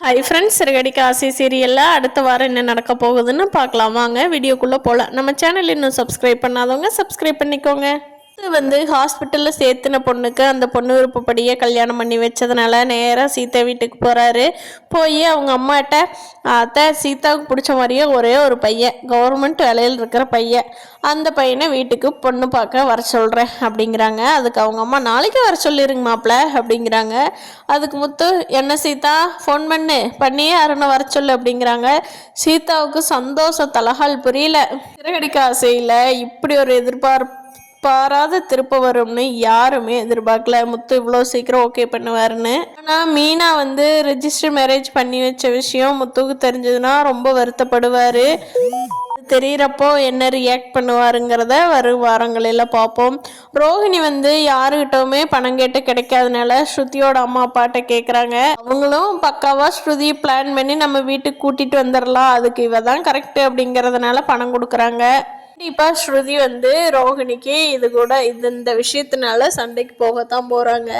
Hi friends, Siragadikka ஆசை சீரியலில் அடுத்த வாரம் என்ன நடக்க போகுதுன்னு பார்க்கலாம் வாங்க. வீடியோக்குள்ளே போகலாம். நம்ம சேனல் இன்னும் சப்ஸ்கிரைப் பண்ணாதவங்க சப்ஸ்கிரைப் பண்ணிக்கோங்க. இது ஹாஸ்பிட்டலில் சேர்த்துன பொண்ணுக்கு அந்த பொண்ணு விருப்பப்படியே கல்யாணம் பண்ணி வச்சதுனால நேராக சீதா வீட்டுக்கு போகிறாரு. போய் அவங்க அம்மாட்ட, அத்தை சீதாவுக்கு பிடிச்ச மாதிரியே ஒரே ஒரு பையன், கவர்மெண்ட் வேலையில் இருக்கிற பையன், அந்த பையனை வீட்டுக்கு பொண்ணு பார்க்க வர சொல்கிறேன் அப்படிங்கிறாங்க. அதுக்கு அவங்க அம்மா, நாளைக்கு வர சொல்லிடுங்க மாப்பிள்ள அப்படிங்கிறாங்க. அதுக்கு முத்து, என்ன சீதா ஃபோன் பண்ணியே யாருன்னு வர சொல்லு அப்படிங்கிறாங்க. சீதாவுக்கு சந்தோஷம் தலகால் புரியல. சிறகடிக்க ஆசையில் இப்படி ஒரு பாராத திருப்ப வரும்னு யாருமே எதிர்பார்க்கல. முத்து இவ்வளோ சீக்கிரம் ஓகே பண்ணுவாருன்னு. ஆனால் மீனா ரெஜிஸ்டர் மேரேஜ் பண்ணி வச்ச விஷயம் முத்துக்கு தெரிஞ்சதுன்னா ரொம்ப வருத்தப்படுவார். தெரிகிறப்போ என்ன ரியாக்ட் பண்ணுவாருங்கிறத வரும் வாரங்களெல்லாம் பார்ப்போம். ரோஹிணி யாருக்கிட்டவுமே பணம் கேட்டு கிடைக்காதனால ஸ்ருதியோட அம்மா அப்பாட்ட கேட்குறாங்க. அவங்களும் பக்காவாக ஸ்ருதி பிளான் பண்ணி நம்ம வீட்டுக்கு கூட்டிகிட்டு வந்துடலாம், அதுக்கு இவ தான் கரெக்டு அப்படிங்கிறதுனால பணம் கொடுக்குறாங்க. கண்டிப்பாக ஸ்ருதி ரோஹிணிக்கு இந்த விஷயத்தினால சண்டைக்கு போகத்தான் போகிறாங்க.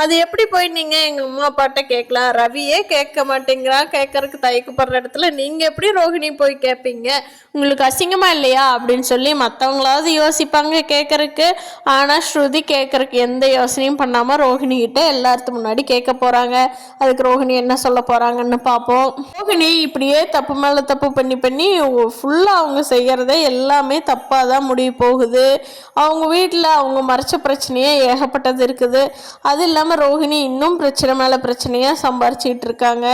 அது எப்படி போய் நீங்கள் எங்கள் அம்மா அப்பாட்ட கேட்கலாம்? ரவியே கேட்க மாட்டேங்கிறான், கேட்கறதுக்கு தயக்கப்படுற இடத்துல நீங்கள் எப்படி ரோஹிணி போய் கேட்பீங்க? உங்களுக்கு அசிங்கமாக இல்லையா அப்படின்னு சொல்லி மற்றவங்களாவது யோசிப்பாங்க கேட்கறக்கு. ஆனால் ஸ்ருதி கேட்கறக்கு எந்த யோசனையும் பண்ணாமல் ரோஹிணிகிட்ட எல்லாத்துக்கு முன்னாடி கேட்க போகிறாங்க. அதுக்கு ரோஹிணி என்ன சொல்ல போகிறாங்கன்னு பார்ப்போம். ரோஹிணி இப்படியே தப்பு மேலே தப்பு பண்ணி ஃபுல்லாக அவங்க செய்கிறதே எல்லாமே தப்பாக தான் முடிவு போகுது. அவங்க வீட்டில் அவங்க மறைச்ச பிரச்சனையே ஏகப்பட்டது இருக்குது. அது இல்லாமல் ரோஹிணி இன்னும் பிரச்சனை மேலே பிரச்சனையாக சம்பாரிச்சிக்கிட்டு இருக்காங்க.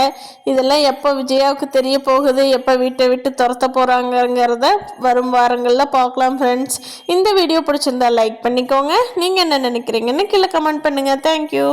இதெல்லாம் எப்போ விஜயாவுக்கு தெரிய போகுது, எப்போ வீட்டை விட்டு துரத்த போகிறாங்கங்கிறத வரும் வாரங்களில் பார்க்கலாம் ஃப்ரெண்ட்ஸ். இந்த வீடியோ பிடிச்சிருந்தா லைக் பண்ணிக்கோங்க. நீங்கள் என்ன நினைக்கிறீங்கன்னு கீழே கமெண்ட் பண்ணுங்கள். தேங்க்யூ.